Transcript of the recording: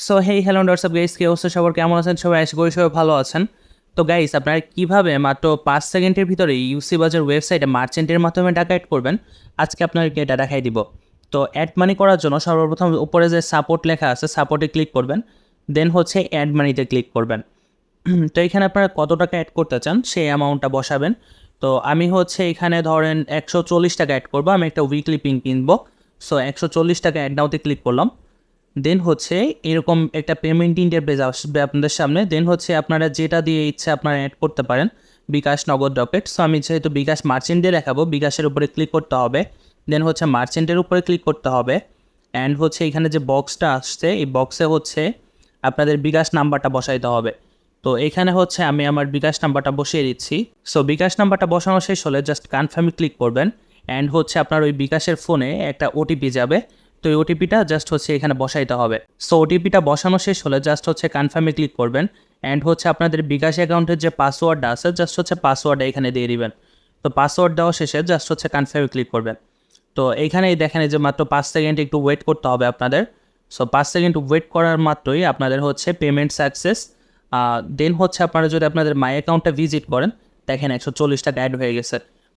So hey hello WhatsApp guys, কি অবস্থা সবার, কেমন আছেন সবাই? আশা করি সবাই ভালো আছেন। তো গাইস, আপনারা কীভাবে মাত্র 5 সেকেন্ডের ভিতরে ইউসি বাজার ওয়েবসাইটে মার্চেন্টের মাধ্যমে টাকা অ্যাড করবেন, আজকে আপনাদেরকে এটা দেখাই দিব। তো অ্যাড মানি করার জন্য সর্বপ্রথম উপরে যে সাপোর্ট লেখা আছে, সাপোর্টে ক্লিক করবেন, দেন হচ্ছে অ্যাড মানিতে ক্লিক করবেন। তো এখানে আপনারা কত টাকা অ্যাড করতে চান সেই অ্যামাউন্টটা বসাবেন। তো আমি হচ্ছে এখানে ধরেন 140 টাকা অ্যাড করবো, আমি একটা উইকলি পিন কিনবো। সো 140 টাকা অ্যাড নাওতে ক্লিক করলাম। দেন হচ্ছে এরকম একটা পেমেন্ট ইন্টারফেস আসবে আপনাদের সামনে। দেন হচ্ছে আপনারা যেটা দিয়ে ইচ্ছে আপনারা অ্যাড করতে পারেন, বিকাশ, নগদ, রকেট। সো আমি যেহেতু বিকাশ মার্চেন্ট দিয়ে দেখাবো, বিকাশের উপরে ক্লিক করতে হবে। দেন হচ্ছে মার্চেন্টের উপরে ক্লিক করতে হবে। অ্যান্ড হচ্ছে এখানে যে বক্সটা আসছে, এই বক্সে হচ্ছে আপনাদের বিকাশ নাম্বারটা বসাইতে হবে। তো এখানে হচ্ছে আমি আমার বিকাশ নাম্বারটা বসিয়ে দিচ্ছি। সো বিকাশ নাম্বারটা বসানো শেষ হলে জাস্ট কনফার্মে ক্লিক করবেন। অ্যান্ড হচ্ছে আপনার ওই বিকাশের ফোনে একটা ওটিপি যাবে। তো এই ওটিপিটা জাস্ট হচ্ছে এখানে বসাইতে হবে। সো ওটিপিটা বসানো শেষ হলে জাস্ট হচ্ছে কনফার্মে ক্লিক করবেন। অ্যান্ড হচ্ছে আপনাদের বিকাশ অ্যাকাউন্টের যে পাসওয়ার্ডটা আছে, জাস্ট হচ্ছে পাসওয়ার্ডটা এখানে দিয়ে দিবেন। তো পাসওয়ার্ড দেওয়া শেষে জাস্ট হচ্ছে কনফার্মে ক্লিক করবেন। তো এইখানেই দেখেন যে মাত্র 5 সেকেন্ড একটু ওয়েট করতে হবে আপনাদের। সো 5 সেকেন্ড ওয়েট করার মাত্রই আপনাদের হচ্ছে পেমেন্ট সাকসেস। দেন হচ্ছে আপনারা যদি আপনাদের মাই অ্যাকাউন্টটা ভিজিট করেন, দেখেন 140 টাকা অ্যাড হয়ে গেছে।